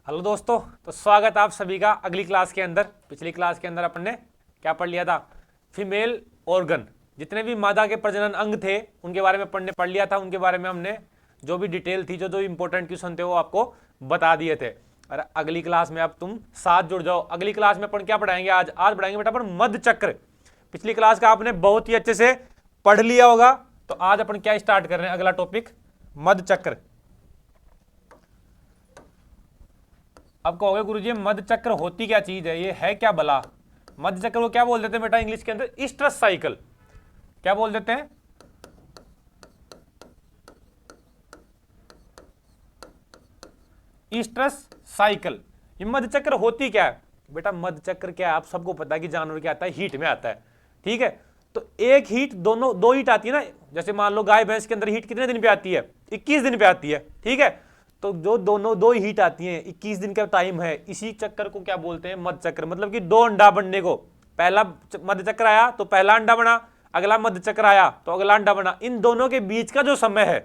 Hello दोस्तों, तो स्वागत आप सभी का अगली क्लास के अंदर। पिछली क्लास के अंदर अपन ने क्या पढ़ लिया था? फीमेल ऑर्गन, जितने भी मादा के प्रजनन अंग थे उनके बारे में पढ़ लिया था। उनके बारे में हमने जो भी डिटेल थी, जो जो इंपॉर्टेंट क्वेश्चन थे वो आपको बता दिए थे। और अगली क्लास में अब तुम साथ जुड़ जाओ। अगली क्लास में अपन क्या पढ़ाएंगे? आज पढ़ाएंगे बेटा अपन मध चक्र। पिछली क्लास का आपने बहुत ही अच्छे से पढ़ लिया होगा, तो आज अपन क्या स्टार्ट कर रहे हैं? अगला टॉपिक मध चक्र। अब कहोगे गुरुजी मध चक्र होती क्या चीज है, ये है क्या भला? मध चक्र को क्या बोल देते हैं बेटा इंग्लिश के अंदर? Oestrus cycle. क्या बोल देते हैं? Oestrus cycle. ये मध चक्र होती क्या है बेटा? मध चक्र क्या है आप सबको पता है कि जानवर क्या आता है, हीट में आता है। ठीक है, तो एक हीट, दोनों दो हीट आती है ना। जैसे मान लो गाय भैंस के अंदर हीट कितने दिन पे आती है? 21 दिन पे आती है। ठीक है, तो जो दोनों दो हीट आती हैं, 21 दिन का टाइम है, इसी चक्कर को क्या बोलते हैं? मध चक्र। मतलब कि दो अंडा बनने को, पहला मध चक्र आया तो पहला अंडा बना, अगला मध चक्र आया तो अगला अंडा बना। इन दोनों के बीच का जो समय है,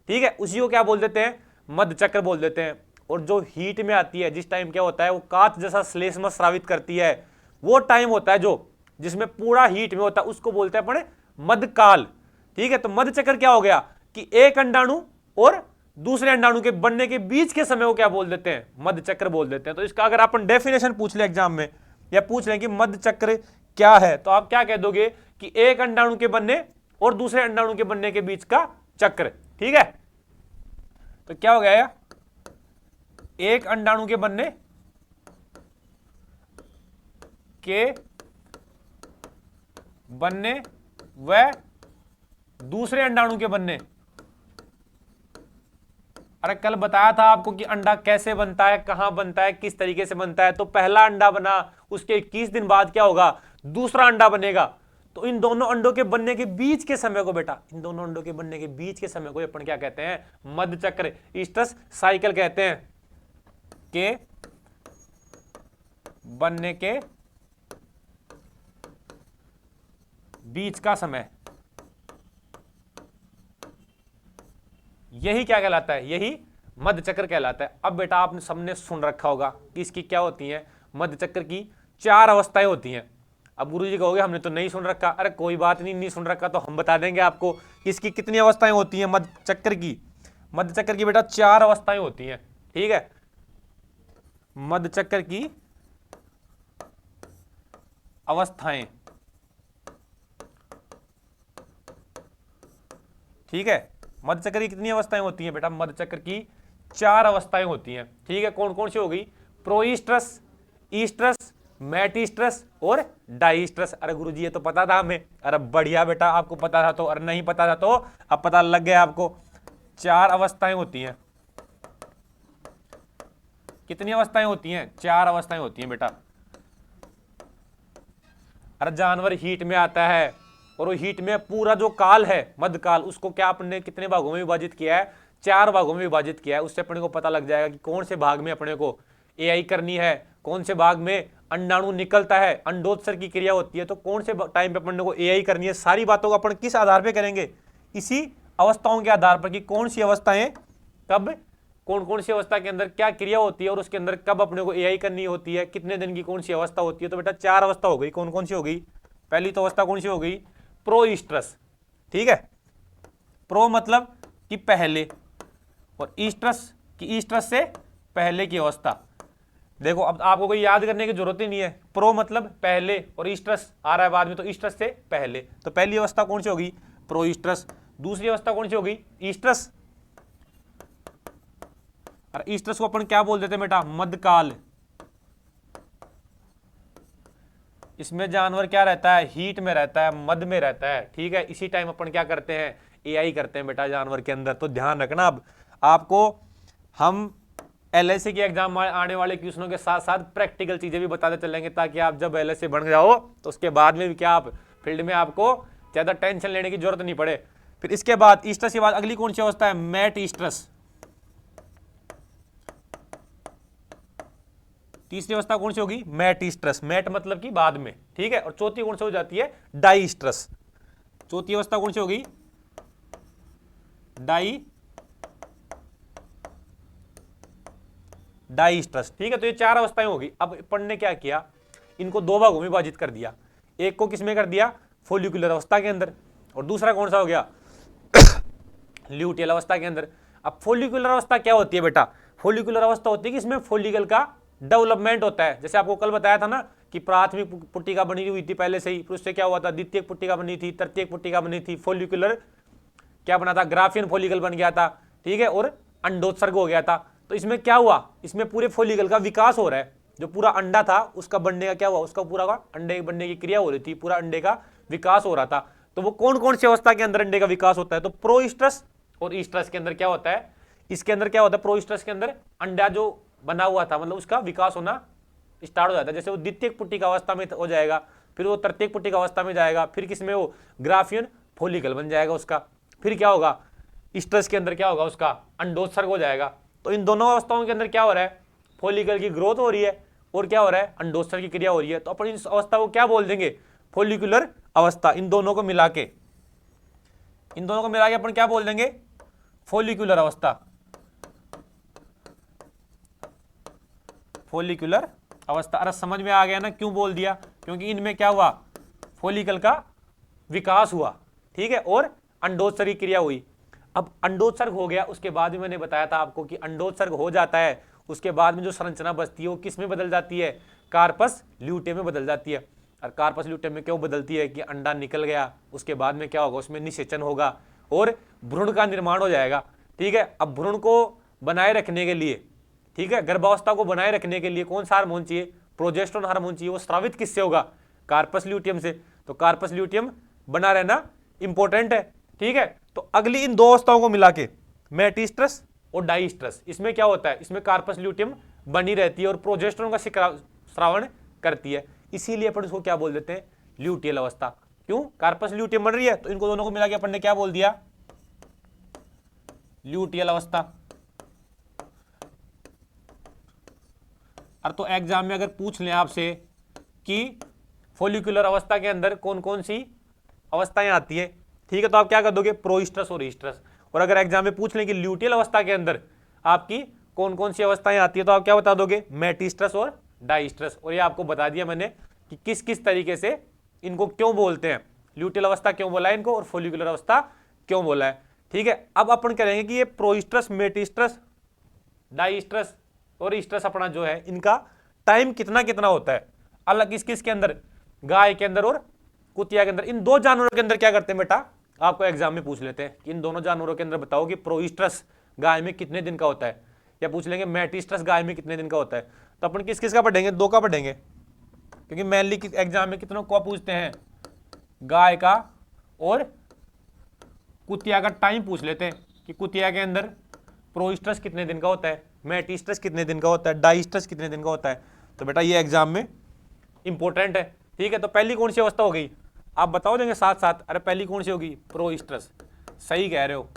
ठीक है, उसी को क्या बोल देते हैं? मध चक्र बोल देते हैं। और जो हीट में आती है, जिस टाइम क्या होता है, वो कांच जैसा श्लेष्म स्रावित करती है, वो टाइम होता है जो जिसमें पूरा हीट में होता है, उसको बोलते हैं अपने मधकाल। ठीक है, तो मध चक्र क्या हो गया कि एक अंडाणु और दूसरे अंडाणु के बनने के बीच के समय को क्या बोल देते हैं? मध चक्र बोल देते हैं। तो इसका अगर अपन डेफिनेशन पूछ ले एग्जाम में, या पूछ लें कि मध चक्र क्या है, तो आप क्या कह दोगे कि एक अंडाणु के बनने और दूसरे अंडाणु के बनने के बीच का चक्र। ठीक है, तो क्या हो गया? एक अंडाणु के बनने व दूसरे अंडाणु के बनने। अरे कल बताया था आपको कि अंडा कैसे बनता है, कहां बनता है, किस तरीके से बनता है। तो पहला अंडा बना, उसके 21 दिन बाद क्या होगा? दूसरा अंडा बनेगा। तो इन दोनों अंडों के बनने के बीच के समय को बेटा, इन दोनों अंडों के बनने के बीच के समय को अपन क्या कहते हैं? मध चक्र, ईस्ट्रस साइकिल कहते हैं। के बनने के बीच का समय, यही क्या कहलाता है? यही मध चक्र कहलाता है। अब बेटा आपने सबने सुन रखा होगा कि इसकी क्या होती है? मध चक्र की 4 अवस्थाएं होती हैं। अब गुरुजी कहोगे हमने तो नहीं सुन रखा। अरे कोई बात नहीं, नहीं सुन रखा तो हम बता देंगे आपको कि इसकी कितनी अवस्थाएं होती हैं मध चक्र की। मध चक्र की बेटा 4 अवस्थाएं होती हैं। ठीक है, मध चक्र की अवस्थाएं। ठीक है, मध चक्र की कितनी अवस्थाएं होती हैं बेटा? मध चक्र की 4 अवस्थाएं होती हैं। ठीक है, कौन कौन सी हो गई? प्रोईस्ट्रस, ईस्ट्रस, मेटिस्ट्रस और डाइस्ट्रस। अरे गुरुजी ये तो पता था हमें। अरे बढ़िया बेटा, आपको पता था तो, अरे नहीं पता था तो अब पता लग गया आपको। 4 अवस्थाएं होती हैं। कितनी अवस्थाएं होती हैं? 4 अवस्थाएं होती हैं बेटा। अरे जानवर हीट में आता है, और वो हीट में पूरा जो काल है, मधकाल, उसको क्या अपने कितने भागों में विभाजित किया है? 4 भागों में विभाजित किया है। उससे अपने को पता लग जाएगा कि कौन से भाग में अपने को एआई करनी है, कौन से भाग में अंडाणु निकलता है, अंडोत्सर्ग की क्रिया होती है, तो कौन से टाइम पे अपने को एआई करनी है। सारी बातों को अपन किस आधार पे करेंगे? इसी अवस्थाओं के आधार पर कि कौन सी अवस्थाएं कब, कौन कौन सी अवस्था के अंदर क्या क्रिया होती है, और उसके अंदर कब अपने को एआई करनी होती है, कितने दिन की कौन सी अवस्था होती है। तो बेटा 4 अवस्था हो गई। कौन कौन सी हो गई? पहली तो अवस्था कौन सी हो गई? प्रोईस्ट्रस। ठीक है, प्रो मतलब कि पहले, और ईस्ट्रस की ईस्ट्रस से पहले की अवस्था। देखो अब आपको कोई याद करने की जरूरत ही नहीं है। प्रो मतलब पहले, और ईस्ट्रस आ रहा है बाद में, तो ईस्ट्रस से पहले। तो पहली अवस्था कौन सी होगी? प्रोईस्ट्रस। दूसरी अवस्था कौन सी होगी? ईस्ट्रस। और ईस्ट्रस को अपन क्या बोल देते हैं बेटा? मधकाल। इसमें जानवर क्या रहता है? हीट में रहता है, मध में रहता है। ठीक है, इसी टाइम अपन क्या करते हैं? एआई करते हैं बेटा जानवर के अंदर। तो ध्यान रखना, अब आपको हम एलएसए के एग्जाम में आने वाले क्वेश्चनों के साथ साथ प्रैक्टिकल चीजें भी बताते चलेंगे, ताकि आप जब एलएसए बन जाओ तो उसके बाद में भी क्या आप फील्ड में आपको ज्यादा टेंशन लेने की जरूरत नहीं पड़े। फिर इसके बाद ईस्ट्रस के बाद अगली कौन सी अवस्था है? Metestrus. तीसरी अवस्था कौन सी होगी? मैटिस्ट्रस। मैट मतलब कि बाद में। ठीक है, और चौथी कौन सी हो जाती है? डाइस्ट्रस। चौथी अवस्था कौन सी होगी? डाई डाइस्ट्रस। ठीक है, तो ये 4 अवस्थाएं होगी। अब अपन ने क्या किया, इनको 2 भागों में विभाजित कर दिया। एक को किसमें कर दिया, फोलिकुलर अवस्था के अंदर, और दूसरा कौन सा हो गया, ल्यूटियल अवस्था के अंदर। अब फोलिकुलर अवस्था क्या होती है बेटा, फोलिकुलर अवस्था होती है कि इसमें फोलिकल का डेवलपमेंट होता है। जैसे आपको कल बताया था ना कि प्राथमिक पुट्टिका बनी हुई थी पहले से ही, फिर उससे क्या हुआ था, द्वितीयक पुट्टिका बनी थी, तृतीयक पुट्टिका बनी थी, फोलिकुलर क्या बना था, ग्राफियन फोलिकल बन गया था। ठीक है, और अंडोत्सर्ग हो गया था। तो इसमें क्या हुआ, इसमें पूरे फोलिकल का विकास हो रहा है। जो पूरा अंडा था उसका बनने का क्या हुआ, उसका पूरा का अंडे बनने की क्रिया हो रही थी, पूरा अंडे का विकास हो रहा था। तो वो कौन कौन सी अवस्था के अंदर अंडे का विकास होता है, तो प्रोइस्ट्रस और ईस्ट्रस के अंदर क्या होता है, इसके अंदर क्या होता है, प्रोइस्ट्रस के अंदर अंडा जो बना हुआ था मतलब उसका विकास होना स्टार्ट हो जाता है। जैसे वो द्वितीयक पुट्टिका अवस्था में हो जाएगा, फिर वो तृतीयक पुट्टिका अवस्था में जाएगा, फिर किसमें वो ग्राफियन फोलिकल बन जाएगा उसका, फिर क्या होगा, ईस्ट्रस के अंदर क्या होगा, उसका अंडोत्सर्ग हो जाएगा। तो इन दोनों अवस्थाओं के अंदर क्या हो रहा है, फोलिकल की ग्रोथ हो रही है और क्या हो रहा है, अंडोत्सर्ग की क्रिया हो रही है। तो अपन इस अवस्था को क्या बोल देंगे, फोलिकुलर अवस्था। इन दोनों को मिला के अपन क्या बोल देंगे, फोलिकुलर अवस्था। फोलिकुलर अवस्था। अरे समझ में आ गया ना क्यों बोल दिया, क्योंकि इनमें क्या हुआ, फोलिकल का विकास हुआ। ठीक है, और अंडोत्सर्ग की क्रिया हुई। अब अंडोत्सर्ग हो गया, उसके बाद भी मैंने बताया था आपको कि अंडोत्सर्ग हो जाता है, उसके बाद में जो संरचना बचती है वो किस में बदल जाती है, कार्पस ल्यूटेम में बदल जाती है। और कार्पस ल्यूटेम में क्यों बदलती है कि अंडा निकल गया, उसके बाद में क्या होगा, उसमें निषेचन होगा और भ्रूण का निर्माण हो जाएगा। ठीक है, अब भ्रूण को बनाए रखने के लिए, ठीक है, गर्भावस्था को बनाए रखने के लिए कौन सा हार्मोन चाहिए, प्रोजेस्टेरोन हार्मोन चाहिए। वो स्रावित किससे होगा, कार्पस ल्यूटियम से। तो कार्पस ल्यूटियम बना रहना इंपॉर्टेंट है। ठीक है, तो अगली इन 2 अवस्थाओं को मिला के मेटिस्ट्रस और डाइस्ट्रस, इसमें क्या होता है, इसमें कार्पस ल्यूटियम बनी रहती है और प्रोजेस्टेरोन का स्रावण करती है। इसीलिए अपन इसको क्या बोल देते हैं, ल्यूटियल अवस्था। क्यों, कार्पस ल्यूटियम बन रही है, तो इनको दोनों को मिला के अपन ने क्या बोल दिया, ल्यूटियल अवस्था। और तो एग्जाम में अगर पूछ लें आपसे कि फोलिकुलर अवस्था के अंदर कौन कौन सी अवस्थाएं आती हैं, ठीक है, तो आप क्या कर दोगे, प्रोइस्ट्रस और ईस्ट्रस। और अगर एग्जाम में पूछ लें कि ल्यूटियल अवस्था के अंदर आपकी कौन कौन सी अवस्थाएं आती है, तो आप क्या बता दोगे, मेटिस्ट्रस और डाइस्ट्रस। और ये आपको बता दिया मैंने कि किस किस तरीके से इनको क्यों बोलते हैं, ल्यूटियल अवस्था क्यों बोला है इनको और फोलिकुलर अवस्था क्यों बोला है। ठीक है, अब अपन करेंगे कि ये प्रोइस्ट्रस, मेटिस्ट्रस, डाइस्ट्रस और ईस्ट्रस अपना जो है इनका टाइम कितना कितना होता है, अलग किस किस के अंदर, गाय के अंदर और कुतिया के अंदर। इन 2 जानवरों के अंदर क्या करते हैं बेटा, आपको एग्जाम में पूछ लेते हैं कि इन दोनों जानवरों के अंदर बताओ कि प्रोइस्ट्रस गाय में कितने दिन का होता है, या पूछ लेंगे मेटिस्ट्रस गाय में कितने दिन का होता है। तो अपन किस किस का पढ़ेंगे, 2 का पढ़ेंगे, क्योंकि मेनली एग्जाम में कितनों को पूछते हैं, गाय का और कुतिया का टाइम पूछ लेते हैं कि कुतिया के अंदर प्रोइस्ट्रस कितने दिन का होता है, मेटिस्ट्रस कितने दिन का होता है, डाइस्ट्रस कितने दिन का होता है। तो बेटा ये एग्जाम में इंपॉर्टेंट है। ठीक है, तो पहली कौन सी अवस्था हो गई, आप बताओ देंगे साथ साथ, अरे पहली कौन सी होगी, प्रोइस्ट्रस। सही कह रहे हो।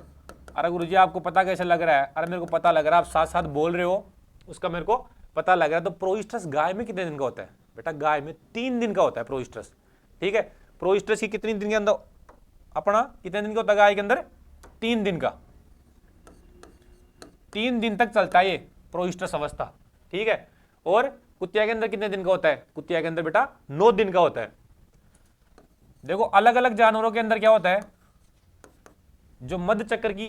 अरे गुरुजी आपको पता कैसे लग रहा है, अरे मेरे को पता लग रहा है, आप साथ साथ बोल रहे हो, उसका मेरे को पता लग रहा है। तो प्रोइस्ट्रस गाय में कितने दिन का होता है, बेटा गाय में 3 दिन का होता है प्रोइस्ट्रस। ठीक है, प्रोइस्ट्रस की कितने दिन के अंदर अपना कितने दिन का होता है, गाय के अंदर 3 दिन का, 3 दिन तक चलता है ये प्रोइस्ट्रस अवस्था। ठीक है, और कुतिया के अंदर कितने दिन का होता है, कुतिया के अंदर बेटा 9 दिन का होता है। देखो अलग अलग जानवरों के अंदर क्या होता है, जो मध्य चक्र की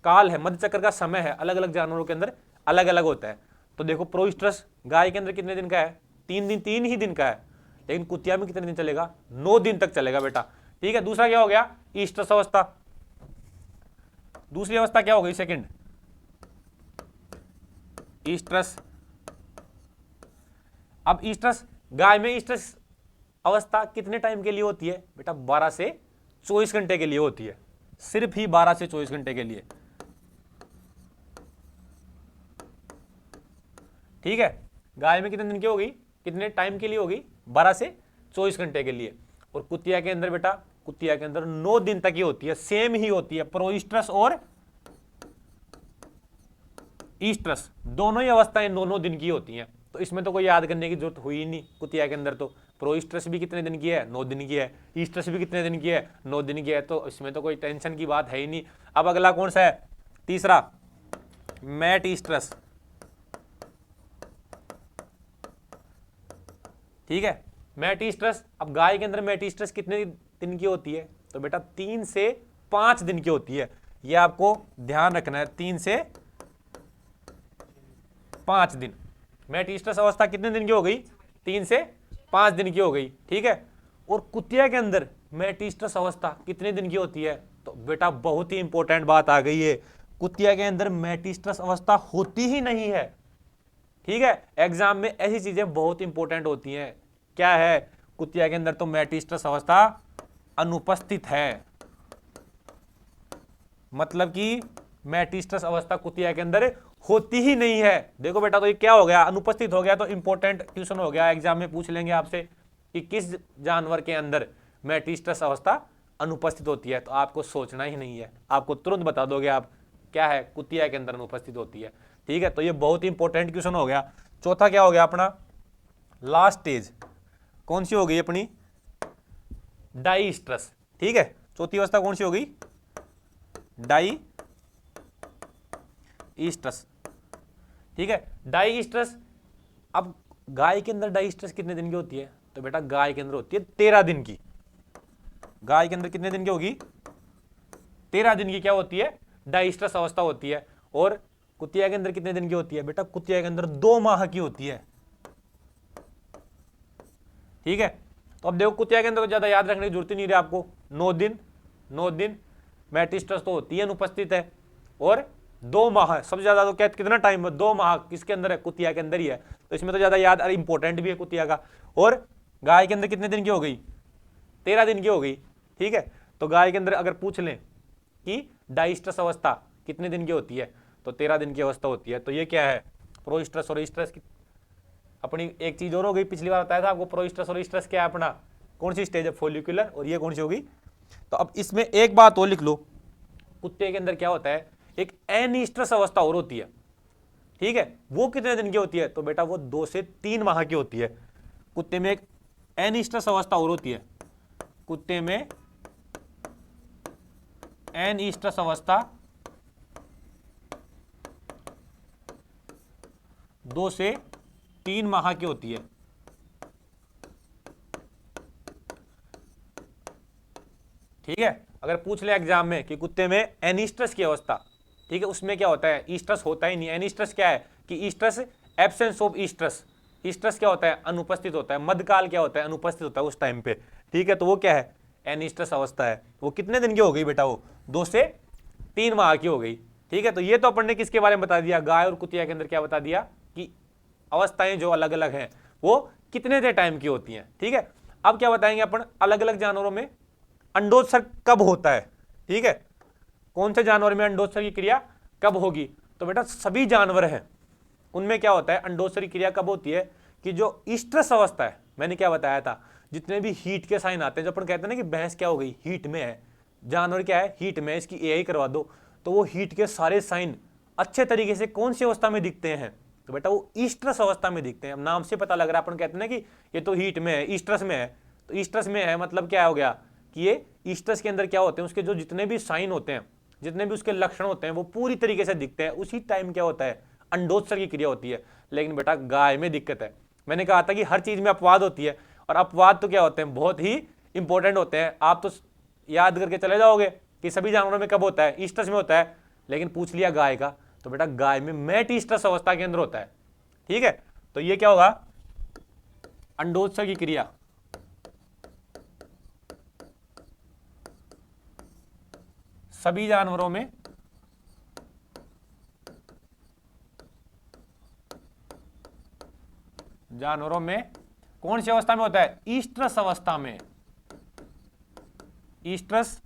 काल है, मध्य चक्र का समय है, अलग अलग जानवरों के अंदर अलग अलग होता है। तो देखो प्रोइस्ट्रस गाय के अंदर कितने दिन का है, 3 दिन, 3 ही दिन का है, लेकिन कुतिया में कितने दिन चलेगा, 9 दिन तक चलेगा बेटा। ठीक है, दूसरा क्या हो गया, ईस्ट्रस अवस्था। दूसरी अवस्था क्या हो गई, सेकंड ईस्ट्रस। अब ईस्ट्रस गाय में ईस्ट्रस अवस्था कितने टाइम के लिए होती है बेटा, 12 से 24 घंटे के लिए होती है, सिर्फ ही 12 से 24 घंटे के लिए। ठीक है, गाय में कितने दिन की होगी, कितने टाइम के लिए होगी, 12 से 24 घंटे के लिए। और कुतिया के अंदर बेटा, कुतिया के अंदर 9 दिन तक ही होती है, सेम ही होती है, प्रोइस्ट्रस और ईस्ट्रस दोनों ही अवस्थाएं 9 दिन की होती हैं। तो इसमें तो कोई याद करने की जरूरत हुई ही नहीं। कुतिया के अंदर तो प्रोइस्ट्रस भी कितने दिन की है, 9 दिन की है, ईस्ट्रस भी कितने दिन की है, 9 दिन की है, तो इसमें तो कोई टेंशन की बात है ही नहीं। अब अगला कौन सा है, तीसरा मेटिस्ट्रस। ठीक है। मेटिस्ट्रस, अब गाय के अंदर मेटिस्ट्रस कितने दिन की होती है? तो बेटा 3 से 5 दिन की होती है। ये आपको ध्यान रखना है, 3 से 5 दिन। मेटिस्ट्रस अवस्था कितने दिन की हो गई? 3 से 5 दिन की हो गई, ठीक है। और कुतिया के अंदर मेटिस्ट्रस अवस्था कितने दिन की होती है? तो बेटा बहुत ही इंपॉर्टेंट बात आ गई है, कुतिया के अंदर मेटिस्ट्रस अवस्था होती ही नहीं है, ठीक है। एग्जाम में ऐसी चीजें बहुत इंपॉर्टेंट होती हैं। क्या है? कुतिया के अंदर तो मेटिस्ट्रस अवस्था अनुपस्थित है, मतलब कि मेटिस्ट्रस अवस्था कुतिया के अंदर होती ही नहीं है। देखो बेटा, तो ये क्या हो गया? अनुपस्थित हो गया, तो इंपॉर्टेंट क्वेश्चन हो गया, एग्जाम में पूछ लेंगे आपसे कि किस जानवर के अंदर मेटिस्ट्रस अवस्था अनुपस्थित होती है। तो आपको सोचना ही नहीं है, आपको तुरंत बता दोगे आप, क्या है? कुतिया के अंदर अनुपस्थित होती है, ठीक है। तो ये बहुत ही इंपॉर्टेंट क्वेश्चन हो गया। चौथा क्या हो गया अपना? लास्ट स्टेज कौन सी हो गई अपनी? डाइस्ट्रस, ठीक है। चौथी अवस्था कौन सी हो गई? डाइस्ट्रस, ठीक है। डाइस्ट्रस, अब गाय के अंदर डाइस्ट्रस कितने दिन की होती है? तो बेटा गाय के अंदर होती है 13 दिन की। गाय के अंदर कितने दिन की होगी? 13 दिन की क्या होती है? डाइस्ट्रस अवस्था होती है। और कुतिया के अंदर कितने दिन की होती है? बेटा कुतिया के अंदर 2 माह की होती है, ठीक है। तो अब देखो, कुतिया के अंदर ज्यादा याद रखने की जरूरत ही नहीं है आपको। 9 दिन, 9 दिन मेटिस्ट्रस तो होती है, अनुपस्थित है। और 2 माह, सबसे ज्यादा तो क्या, कितना टाइम है? 2 माह किसके अंदर है? कुतिया के अंदर ही है। तो इसमें तो ज्यादा याद, अरे इंपॉर्टेंट भी है कुतिया का। और गाय के अंदर कितने दिन की हो गई? 13 दिन की हो गई, ठीक है। तो गाय के अंदर अगर पूछ लें कि डाइस्ट्रस अवस्था कितने दिन की होती है, तो 13 दिन की अवस्था होती है। तो ये क्या है? प्रोइस्ट्रस और ईस्ट्रस की अपनी एक चीज और हो गई। पिछली बार बताया था आपको, प्रोइस्ट्रस और ईस्ट्रस क्या है अपना, कौन सी स्टेज है? फॉलिकुलर। और ये कौन सी होगी? तो अब इसमें एक बात और लिख लो, कुत्ते के अंदर क्या होता है? एक एनिस्ट्रस अवस्था और होती है, ठीक है। वो कितने दिन की होती है? तो बेटा वो 2 से 3 माह की होती है। कुत्ते में एक एनिस्ट्रस अवस्था और होती है, कुत्ते में एनिस्ट्रस अवस्था 2 से 3 माह की होती है, ठीक है। अगर पूछ ले एग्जाम में कि कुत्ते में एनिस्ट्रस की अवस्था, ठीक है, उसमें क्या होता है? ईस्ट्रस होता ही नहीं। एनिस्ट्रस क्या है? कि oestrus, absence of oestrus. Oestrus क्या होता है? अनुपस्थित होता है। मध्यकाल क्या होता है? अनुपस्थित होता है उस टाइम पे, ठीक है। तो वो क्या है? एनिस्ट्रस अवस्था है। वो कितने दिन की हो गई बेटा? वो 2 से 3 माह की हो गई, ठीक है। तो ये तो अपन ने किसके बारे में बता दिया? गाय और कुतिया के अंदर क्या बता दिया कि अवस्थाएं जो अलग अलग हैं वो कितने देर टाइम की होती हैं, ठीक है। अब क्या बताएंगे अपन, अलग अलग जानवरों में अंडोत्सर्ग कब होता है, ठीक है। कौन से जानवर में अंडोत्सर्ग की क्रिया कब होगी? तो बेटा सभी जानवर हैं उनमें क्या होता है? अंडोत्सर्ग की क्रिया कब होती है? कि जो ईस्ट्रस अवस्था है, मैंने क्या बताया था, जितने भी हीट के साइन आते हैं, जो अपन कहते हैं ना कि भैंस क्या हो गई? हीट में है। जानवर क्या है? हीट में। इसकी एआई करवा दो तो वो हीट के सारे साइन अच्छे तरीके से कौन सी अवस्था में दिखते हैं? तो बेटा वो ईस्ट्रस अवस्था में दिखते हैं। अब नाम से पता लग रहा है, अपन कहते हैं ना कि ये तो हीट में है, ईस्ट्रस में है। तो ईस्ट्रस में है मतलब क्या हो गया? कि ये ईस्ट्रस के अंदर क्या होते हैं? उसके जो जितने भी साइन होते हैं, जितने भी उसके लक्षण होते हैं, वो पूरी तरीके से दिखते हैं। उसी टाइम क्या होता है? अंडोत्सर्ग की क्रिया होती है। लेकिन बेटा गाय में दिक्कत है। मैंने कहा था कि हर चीज में अपवाद होती है, और अपवाद तो क्या होते हैं? बहुत ही इंपॉर्टेंट होते हैं। आप तो याद करके चले जाओगे कि सभी जानवरों में कब होता है? ईस्ट्रस में होता है। लेकिन पूछ लिया गाय का, तो बेटा गाय में मेटिस्ट्रस अवस्था के अंदर होता है, ठीक है। तो ये क्या होगा? अंडोत्सर्ग की क्रिया सभी जानवरों में कौन सी अवस्था में होता है? ईस्ट्रस अवस्था में। ईस्ट्रस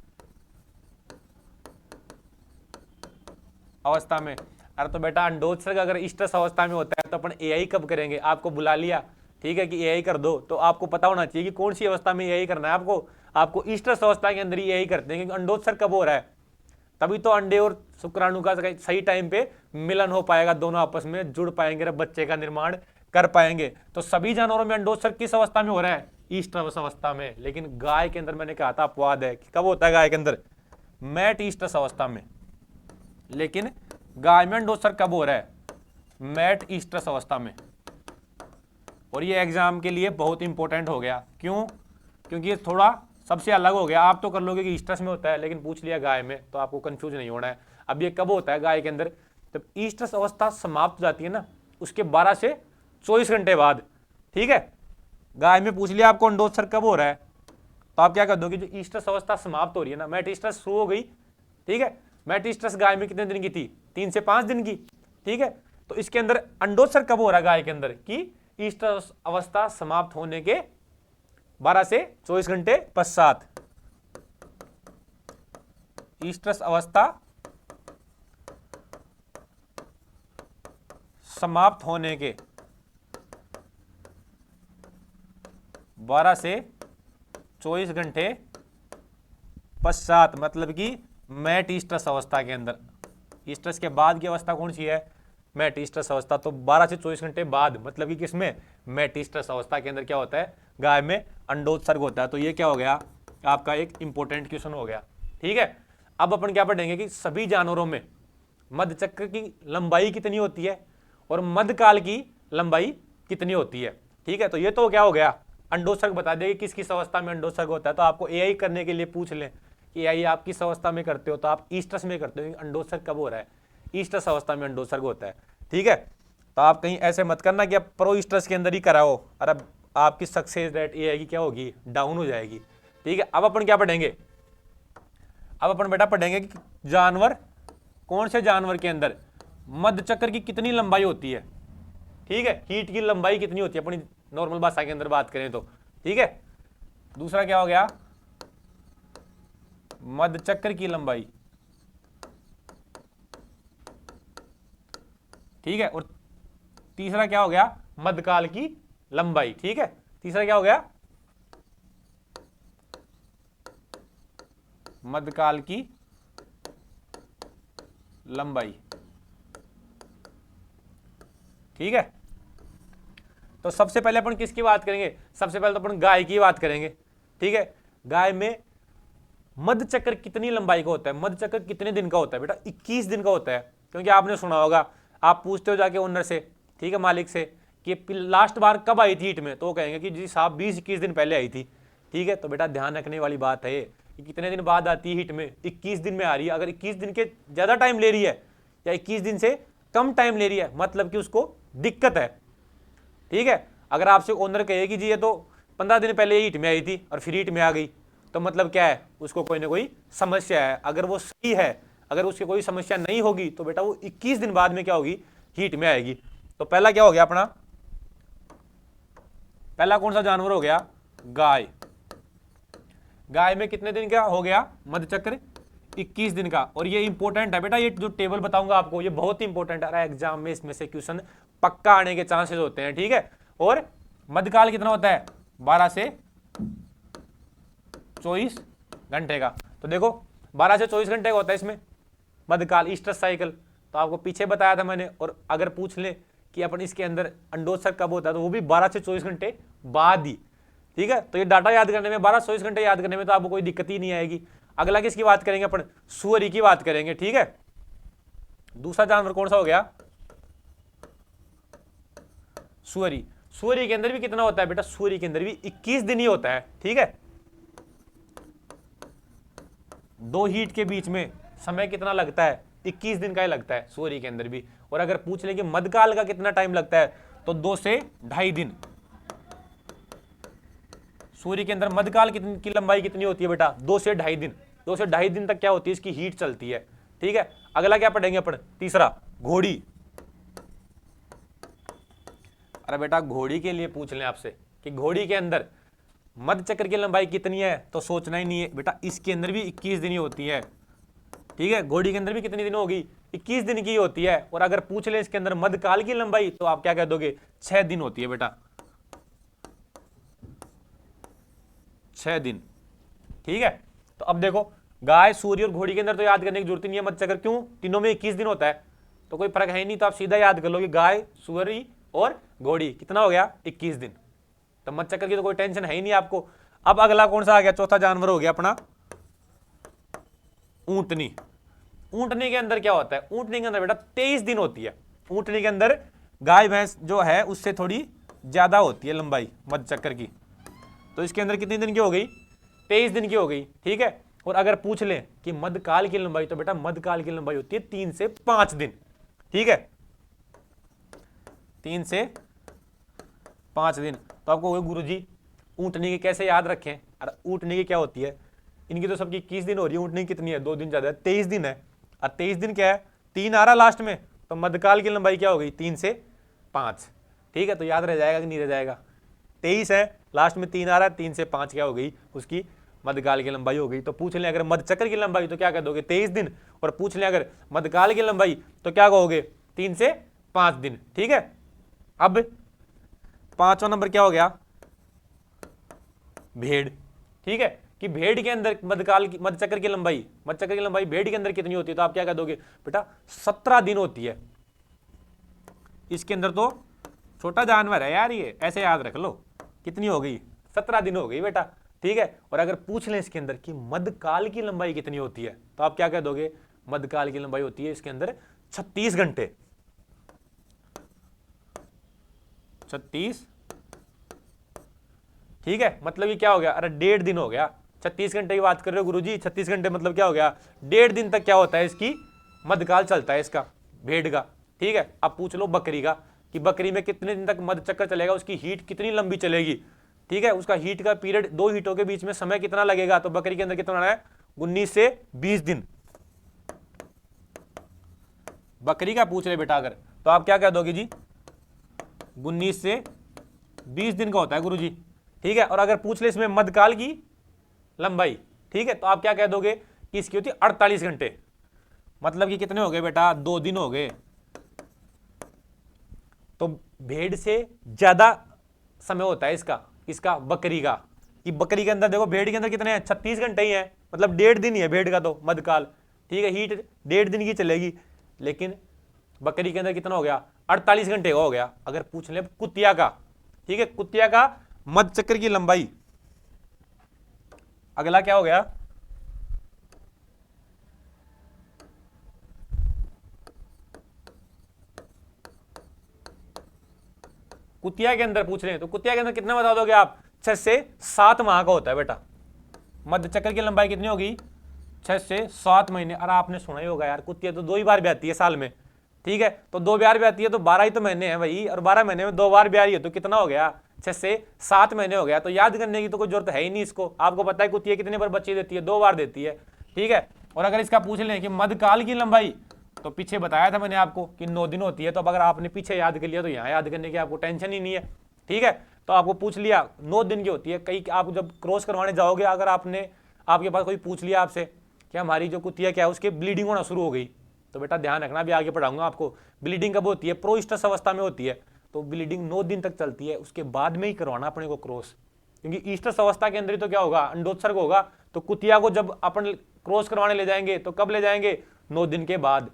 अवस्था में। अरे तो बेटा अंडोत्सर्ग अगर ईस्ट्रस अवस्था में होता है तो अपन एआई कब करेंगे? आपको बुला लिया, ठीक है, कि एआई कर दो, तो आपको पता होना चाहिए कि कौन सी अवस्था में एआई करना है आपको ईस्ट्रस अवस्था के अंदर ही एआई करते हैं, क्योंकि अंडोत्सर्ग कब हो रहा है? तभी तो अंडे और शुक्राणु का सही टाइम पे मिलन हो पाएगा, दोनों आपस में जुड़ पाएंगे, बच्चे का निर्माण कर पाएंगे। तो सभी जानवरों में अंडोत्सर्ग किस अवस्था में हो रहा है? ईस्ट्रस अवस्था में। लेकिन गाय के अंदर मैंने कहा था अपवाद है। कब होता है गाय के अंदर? मेटिस्ट्रस अवस्था में। लेकिन गाय में अंडोत्सर्ग कब हो रहा है? मेटिस्ट्रस अवस्था में। और ये एग्जाम के लिए बहुत इंपॉर्टेंट हो गया। क्यों? क्योंकि ये थोड़ा सबसे अलग हो गया। आप तो कर लोगे कि ईस्टस में होता है, लेकिन पूछ लिया गाय में, तो आपको कंफ्यूज नहीं होना है। अब ये कब होता है गाय के अंदर? जब ईस्टस अवस्था समाप्त हो जाती है ना, उसके 12 से 24 घंटे बाद। ठीक है, गाय में पूछ लिया आपको अंडोत्सर्ग कब हो रहा है, तो आप क्या कर दोगे, जो ईस्टस अवस्था समाप्त हो रही है ना, मेटास्टेसिस शुरू हो गई। ठीक है, मेटास्टेसिस गाय में कितने दिन की थी? 3 से 5 दिन की। ठीक है, तो इसके अंदर अंडोत्सर्ग कब हो रहा है गाय के अंदर? कि ईस्टस अवस्था समाप्त होने के 12 से 24 घंटे पश्चात। ईस्टस अवस्था समाप्त होने के 12 से 24 घंटे पश्चात, मतलब कि मेटास्टेसिस अवस्था के अंदर। ईस्टस के बाद की अवस्था कौन सी है? मेटास्टेसिस अवस्था। तो 12 से 24 घंटे बाद, मतलब कि किसमें? मेटास्टेसिस अवस्था के अंदर क्या होता है? गाय में अंडोत्सर्ग होता है। तो ये क्या हो गया आपका एक इंपॉर्टेंट क्वेश्चन हो गया। ठीक है, अब अपन क्या पढ़ेंगे कि सभी जानवरों में मध्यचक्र की लंबाई कितनी होती है और मध्यकाल की लंबाई कितनी होती है। ठीक है, तो ये तो क्या हो गया, अंडोत्सर्ग बता देगा किस किस अवस्था में अंडोत्सर्ग होता है। तो आपको एआई करने के लिए पूछ लें कि एआई आप किस अवस्था में करते हो, तो आप ईस्टस में करते हो। अंडोत्सर्ग कब हो रहा है? ईस्टस अवस्था में अंडोत्सर्ग होता है। ठीक है, तो आप कहीं ऐसे मत करना कि आप प्रो ईस्टस के अंदर ही कराओ, और अब आपकी सक्सेस रेट एआई की क्या होगी? डाउन हो जाएगी। ठीक है, अब अपन क्या पढ़ेंगे? अब अपन बेटा पढ़ेंगे कि जानवर, कौन से जानवर के अंदर मध्यचक्र की कितनी लंबाई होती है। ठीक है, हीट की लंबाई कितनी होती है अपनी नॉर्मल भाषा के अंदर बात करें तो। ठीक है, दूसरा क्या हो गया? मध्यचक्र की लंबाई। ठीक है, और तीसरा क्या हो गया? मध्यकाल की लंबाई। ठीक है, तीसरा क्या हो गया? मध्यकाल की लंबाई। ठीक है, तो सबसे पहले अपन किसकी बात करेंगे? सबसे पहले तो अपन गाय की बात करेंगे। ठीक है, गाय में मध्यचक्र कितनी लंबाई का होता है? मध्यचक्र कितने दिन का होता है बेटा? 21 दिन का होता है। क्योंकि आपने सुना होगा, आप पूछते हो जाके ओनर से, ठीक है, मालिक से, कि लास्ट बार कब आई थी हीट में, तो वो कहेंगे कि जी साहब 20-21 दिन पहले आई थी। ठीक है, तो बेटा ध्यान रखने वाली बात है कि कितने दिन बाद आती है हीट में? 21 दिन में आ रही है। अगर 21 दिन के ज्यादा टाइम ले रही है या 21 दिन से कम टाइम ले रही है, मतलब कि उसको दिक्कत है। ठीक है, अगर आपसे ओनर कहे कि जी ये तो 15 दिन पहले हीट में आई थी और फिर हीट में आ गई, तो मतलब क्या है? उसको कोई ना कोई समस्या है। अगर वो सही है, अगर उसकी कोई समस्या नहीं होगी, तो बेटा वो 21 दिन बाद में क्या होगी? हीट में आएगी। तो पहला क्या हो गया अपना? पहला कौन सा जानवर हो गया? गाय। गाय में कितने दिन का हो गया मध्यचक्र? 21 दिन का। और ये इंपॉर्टेंट है बेटा, ये जो टेबल बताऊंगा आपको, ये बहुत इंपॉर्टेंट है। एग्जाम में इसमें से क्वेश्चन पक्का आने के चांसेस होते हैं। ठीक है, और मध्यकाल कितना होता है? 12 से 24 घंटे का। तो देखो 12 से 24 घंटे का होता है इसमें मध्यकाल, ईस्टस साइकिल। तो आपको पीछे बताया था मैंने। और अगर पूछ ले कि अपन इसके अंदर अंडोत्सर्ग कब होता है, तो वो भी 12 से 24 घंटे बाद ही। ठीक है, तो ये डाटा याद करने में, 12 से 24 घंटे याद करने में तो आपको कोई दिक्कत ही नहीं आएगी। अगला किसकी बात करेंगे अपन? सुअरी की बात करेंगे। ठीक है, दूसरा जानवर कौन सा हो गया? सुअरी। सुअरी के अंदर भी कितना होता है बेटा? सुअरी के अंदर भी 21 दिन ही होता है। ठीक है, दो हीट के बीच में समय कितना लगता है? 21 दिन का ही लगता है सुअरी के अंदर भी। और अगर पूछ लें कि मध्यकाल का कितना टाइम लगता है, तो 2 से 2.5 दिन। सूर्य के अंदर मध्यकाल की लंबाई कितनी होती है बेटा? 2 से 2.5 दिन। 2 से 2.5 दिन तक क्या होती है? इसकी हीट चलती है। ठीक है, अगला क्या पढ़ेंगे अपन? तीसरा, घोड़ी। अरे बेटा घोड़ी के लिए पूछ लें आपसे कि घोड़ी के अंदर मध्यचक्र की लंबाई कितनी है, तो सोचना ही नहीं है बेटा, इसके अंदर भी 21 दिन ही होती है। ठीक है, घोड़ी के अंदर भी कितनी दिन होगी? 21 दिन की होती है। और अगर पूछ ले इसके अंदर मध्यकाल की लंबाई, तो आप क्या कह दोगे? 6 दिन होती है बेटा, 6 दिन। ठीक है, तो अब देखो गाय, सूर्य और घोड़ी के अंदर तो याद करने की जरूरत नहीं है मध्यचक्र। क्यों? तीनों में 21 दिन होता है, तो कोई फर्क है ही नहीं। तो आप सीधा याद कर लो कि गाय, सूर्य और घोड़ी कितना हो गया? 21 दिन। तो मध्यचक्र की तो कोई टेंशन है ही नहीं आपको। अब अगला कौन सा आ गया? चौथा जानवर हो गया अपना ऊंटनी। ऊंटनी के अंदर क्या होता है? ऊंटनी के अंदर बेटा 23 दिन होती है। ऊंटनी के अंदर गाय भैंस जो है उससे थोड़ी ज्यादा होती है लंबाई मध्य चक्र की, तो इसके अंदर कितने दिन की हो गई, 23 दिन की हो गई, ठीक है। और अगर पूछ ले कि मध्यकाल की लंबाई, तो बेटा मध्यकाल की लंबाई होती है 3 से 5 दिन, ठीक है, 3 से 5 दिन। तो आपको गुरुजी ऊँटनी की कैसे याद रखें, और ऊँटनी की क्या होती है, इनकी तो सबकी 21 दिन हो रही है, ऊँटनी कितनी है, 2 दिन ज्यादा है, 23 दिन है। और 23 दिन क्या है, 3 आ रहा लास्ट में, तो मध्यकाल की लंबाई क्या हो गई, 3 से 5, ठीक है। तो याद रह जाएगा कि नहीं रह जाएगा, 23 है, लास्ट में 3 आ रहा है, 3 से 5 क्या हो गई, उसकी मध्यकाल की लंबाई हो गई। तो पूछ लें अगर मध्यचक्र की लंबाई तो क्या कह दोगे, 23 दिन, और पूछ लें अगर मध्यकाल की लंबाई तो क्या कहोगे, 3 से 5 दिन, ठीक है। अब 5वां नंबर क्या हो गया, भेड़, ठीक है, कि भेड़ के अंदर मध्यकाल की मध्यचक्र की लंबाई, मध्यचक्र की लंबाई भेड़ के अंदर कितनी होती है, तो आप क्या कह दोगे बेटा 17 दिन होती है। इसके अंदर तो छोटा जानवर है यार ये, ऐसे याद रख लो, कितनी हो गई, 17 दिन हो गई बेटा, ठीक है। और अगर पूछ लें इसके अंदर कि मध्यकाल की लंबाई कितनी होती है, तो आप क्या कह दोगे, मध्यकाल की लंबाई होती है इसके अंदर 36 घंटे, 36, ठीक है। मतलब ये क्या हो गया, अरे 1.5 दिन हो गया, 36 घंटे की बात कर रहे हो गुरुजी, 36 घंटे मतलब क्या हो गया, 1.5 दिन तक क्या होता है इसकी मध्यकाल चलता है इसका, भेड़ का, ठीक है। अब पूछ लो बकरी का, कि बकरी में कितने दिन तक मध्यचक्र चलेगा, उसकी हीट कितनी लंबी चलेगी, ठीक है, उसका हीट का पीरियड, 2 हीटों के बीच में समय कितना लगेगा, तो बकरी के अंदर कितना है, 19 से 20 दिन, बकरी का पूछ रहे बेटा अगर, तो आप क्या कह दोगे जी, 19 से 20 दिन का होता है गुरुजी, ठीक है। और अगर पूछ ले इसमें मध्यकाल की लंबाई, ठीक है, तो आप क्या कह दोगे कि इसकी होती है 48 घंटे, मतलब कि कितने हो गए बेटा, 2 दिन हो गए। तो भेड़ से ज्यादा समय होता है इसका बकरी का, कि बकरी के अंदर देखो भेड़ के अंदर कितने हैं, 36 घंटे ही है, मतलब 1.5 दिन ही है भेड़ का तो मध्यकाल, ठीक है, हीट 1.5 दिन की चलेगी। लेकिन बकरी के अंदर कितना हो गया, 48 घंटे का हो गया। अगर पूछ ले कुतिया का, ठीक है, कुतिया का मध्यचक्र की लंबाई, अगला क्या हो गया, कुतिया के अंदर पूछ रहे हैं, तो कुतिया के अंदर कितना बता दोगे आप, 6 से 7 माह का होता है बेटा। मध्यचक्र की लंबाई कितनी होगी, 6 से 7 महीने। अरे आपने सुना ही होगा यार, कुतिया तो 2 ही बार ब्याती है साल में, ठीक है, तो 2 बार ब्याती है तो 12 ही तो महीने हैं भाई, और 12 महीने में 2 बार ब्याह रही है, तो कितना हो गया, 6 से 7 महीने हो गया। तो याद करने की तो कोई जरूरत है ही नहीं इसको, आपको पता है कुतिया कितने बार बच्चे देती है, 2 बार देती है, ठीक है। और अगर इसका पूछ लें कि मध्यकाल की लंबाई, तो पीछे बताया था मैंने आपको कि 9 दिन होती है, तो अब अगर आपने पीछे याद कर लिया तो यहाँ याद करने की आपको टेंशन ही नहीं है, ठीक है। तो आपको पूछ लिया 9 दिन की होती है, कई आप जब क्रॉस करवाने जाओगे, अगर आपके पास कोई पूछ लिया आपसे कि हमारी जो कुतिया क्या है उसकी ब्लीडिंग होना शुरू हो गई, तो बेटा ध्यान रखना, भी आगे पढ़ाऊंगा आपको, ब्लीडिंग कब होती है, प्रोस्टस अवस्था में होती है, तो ब्लीडिंग 9 दिन तक चलती है, उसके बाद में ही करवाना अपने को क्रॉस, क्योंकि ईस्टस अवस्था के अंदर ही तो क्या होगा, अंडोत्सर्ग होगा। तो कुतिया को जब अपन क्रॉस करवाने ले जाएंगे तो कब ले जाएंगे, 9 दिन के बाद,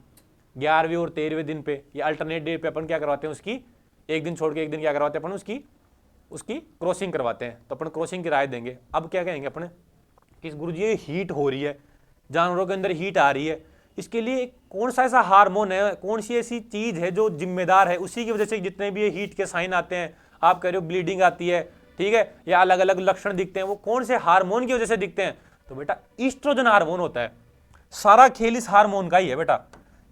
11वें और 13वें दिन पे, या अल्टरनेट डे पे अपन क्या करवाते हैं उसकी, एक दिन छोड़ के एक दिन क्या करवाते हैं अपन उसकी क्रॉसिंग करवाते हैं। तो अपन क्रॉसिंग की राय देंगे। अब क्या कहेंगे अपने कि गुरुजी ये हीट हो रही है, जानवरों के अंदर हीट आ रही है, इसके लिए कौन सा ऐसा हार्मोन है, कौन सी ऐसी चीज है जो जिम्मेदार है, उसी की वजह से जितने भी ये हीट के साइन आते हैं, आप कह रहे हो ब्लीडिंग आती है, ठीक है, या अलग अलग लक्षण दिखते हैं, वो कौन से हार्मोन की वजह से दिखते हैं, तो बेटा ईस्ट्रोजन हार्मोन होता है। सारा खेल इस हार्मोन का ही है बेटा,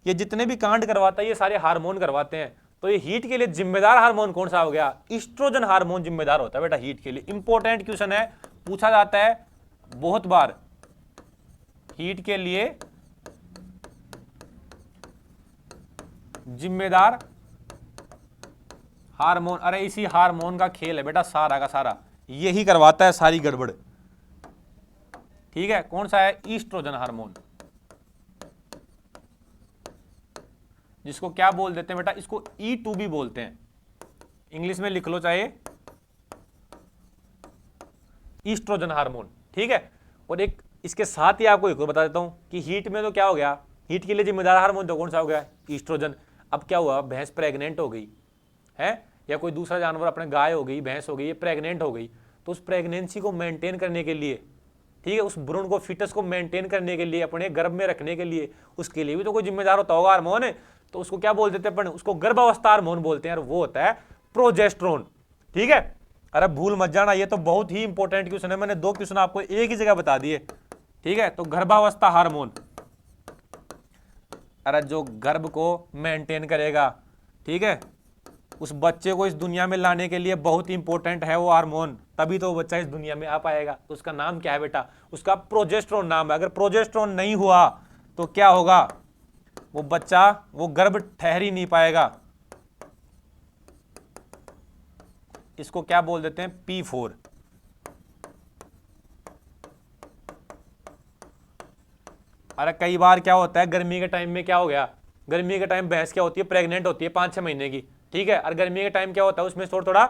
ये जितने भी कांड करवाता है ये सारे हार्मोन करवाते हैं। तो ये हीट के लिए जिम्मेदार हार्मोन कौन सा हो गया, ईस्ट्रोजन हार्मोन जिम्मेदार होता है बेटा हीट के लिए। इंपॉर्टेंट क्वेश्चन है, पूछा जाता है बहुत बार, हीट के लिए जिम्मेदार हार्मोन, अरे इसी हार्मोन का खेल है बेटा सारा का सारा, यही करवाता है सारी गड़बड़, ठीक है। कौन सा है, ईस्ट्रोजन हार्मोन, जिसको क्या बोल देते हैं बेटा, इसको E2 भी बोलते हैं, इंग्लिश में लिख लो चाहे, ईस्ट्रोजन हार्मोन, ठीक है। और एक इसके साथ ही आपको एक और बता देता हूं कि हीट में तो क्या हो गया, हीट के लिए जिम्मेदार हार्मोन तो कौन सा हो गया, ईस्ट्रोजन। अब क्या हुआ, भैंस प्रेग्नेंट हो गई है, या कोई दूसरा जानवर, अपने गाय हो गई, भैंस हो गई, ये प्रेग्नेंट हो गई, तो उस प्रेगनेंसी को मेंटेन करने के लिए, ठीक है, उस भ्रूण को, फिटस को मेंटेन करने के लिए, अपने गर्भ में रखने के लिए, उसके लिए भी तो कोई जिम्मेदार होता होगा हार्मोन, तो उसको क्या बोल देते हैं अपन, उसको गर्भावस्था हार्मोन बोलते हैं, और वो होता है प्रोजेस्टेरोन, ठीक है। अरे भूल मत जाना, ये तो बहुत ही इंपॉर्टेंट क्वेश्चन है, मैंने 2 क्वेश्चन आपको एक ही जगह बता दिए। ठीक है, तो गर्भावस्था हार्मोन, अरे जो गर्भ को मेंटेन करेगा, ठीक है, उस बच्चे को इस दुनिया में लाने के लिए बहुत ही इंपॉर्टेंट है वो हार्मोन, तभी तो वो बच्चा इस दुनिया में आ पाएगा। तो उसका नाम क्या है बेटा? उसका प्रोजेस्टेरोन नाम है। अगर प्रोजेस्टेरोन नहीं हुआ तो क्या होगा? वो बच्चा, वो गर्भ ठहर ही नहीं पाएगा। इसको क्या बोल देते हैं? P4। अरे कई बार क्या होता है, गर्मी के टाइम में क्या हो गया, गर्मी के टाइम भैंस क्या होती है, प्रेग्नेंट होती है 5-6 महीने की, ठीक है, और गर्मी के टाइम क्या होता है, उसमें थोड़ा थोड़ा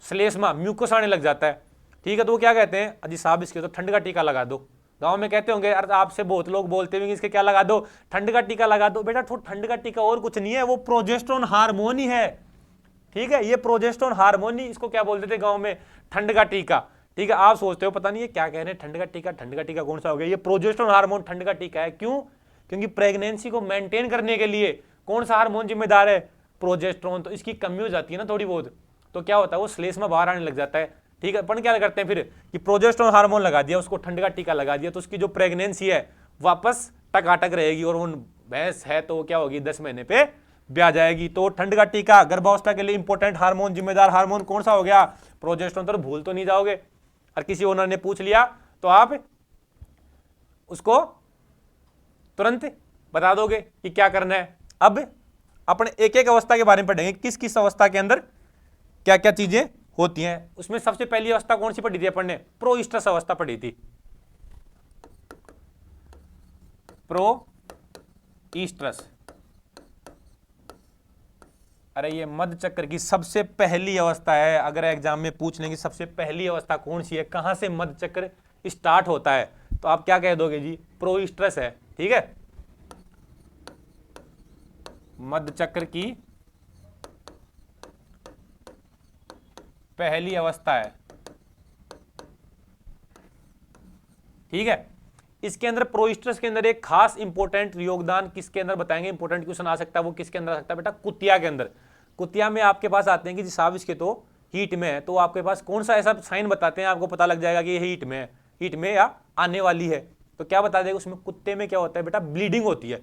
श्लेष्मा म्यूकस आने लग जाता है, ठीक है, तो वो क्या कहते हैं, अजी साहब इसके तो ठंड का टीका लगा दो। गांव में कहते होंगे, अरे आपसे बहुत लोग बोलते होंगे इसके क्या लगा दो, ठंड का टीका लगा दो। बेटा ठंड का टीका और कुछ नहीं है, वो प्रोजेस्टेरोन हार्मोन ही है, ठीक है, ये प्रोजेस्टेरोन हार्मोन ही, इसको क्या बोलते थे गांव में? ठंड का टीका। ठीक है, आप सोचते हो पता नहीं ये क्या कह रहे हैं, ठंड का टीका, ठंड का टीका कौन सा हो गया? ये प्रोजेस्टेरोन हार्मोन ठंड का टीका है। क्यों? क्योंकि प्रेगनेंसी को मेंटेन करने के लिए कौन सा हार्मोन जिम्मेदार है? प्रोजेस्टेरोन। तो इसकी कमी हो जाती है ना थोड़ी बहुत, तो क्या होता है, वो श्लेष्मा बाहर आने लग जाता है। ठीक है, अपन क्या करते हैं फिर कि प्रोजेस्टेरोन हार्मोन लगा दिया, उसको ठंड का टीका लगा दिया, तो उसकी जो प्रेगनेंसी है वापस टकाटक रहेगी, और वो भैंस है तो क्या होगी, 10 महीने पे ब्याह जाएगी। तो ठंड का टीका गर्भावस्था के लिए इंपॉर्टेंट हार्मोन, जिम्मेदार हार्मोन कौन सा हो गया? प्रोजेस्टेरोन। तो भूल तो नहीं जाओगे, और किसी ओनर ने पूछ लिया तो आप उसको तुरंत बता दोगे कि क्या करना है। अब अपने एक एक अवस्था के बारे में पढ़ेंगे, किस किस अवस्था के अंदर क्या क्या चीजें होती हैं। उसमें सबसे पहली अवस्था कौन सी पढ़ी थी अपन ने? प्रोइस्ट्रस अवस्था पढ़ी थी। प्रोइस्ट्रस, अरे ये मध्य चक्र की सबसे पहली अवस्था है। अगर एग्जाम में पूछ लेंगे सबसे पहली अवस्था कौन सी है, कहां से मध्य चक्र स्टार्ट होता है, तो आप क्या कह दोगे जी? प्रोइस्ट्रस है। ठीक है, मध्य चक्र की पहली अवस्था है। ठीक है, इसके अंदर प्रोइस्ट्रस के अंदर एक खास इंपॉर्टेंट योगदान किसके अंदर बताएंगे, इंपॉर्टेंट क्वेश्चन आ सकता है, वो किसके अंदर आ सकता है बेटा? कुतिया के अंदर। कुतिया में आपके पास आते हैं कि जी साहब इसके तो हीट में है, तो आपके पास कौन सा ऐसा साइन बताते हैं, आपको पता लग जाएगा कि ये हीट में है, हीट में या आने वाली है, तो क्या बता देगा उसमें? कुत्ते में क्या होता है बेटा? ब्लीडिंग होती है।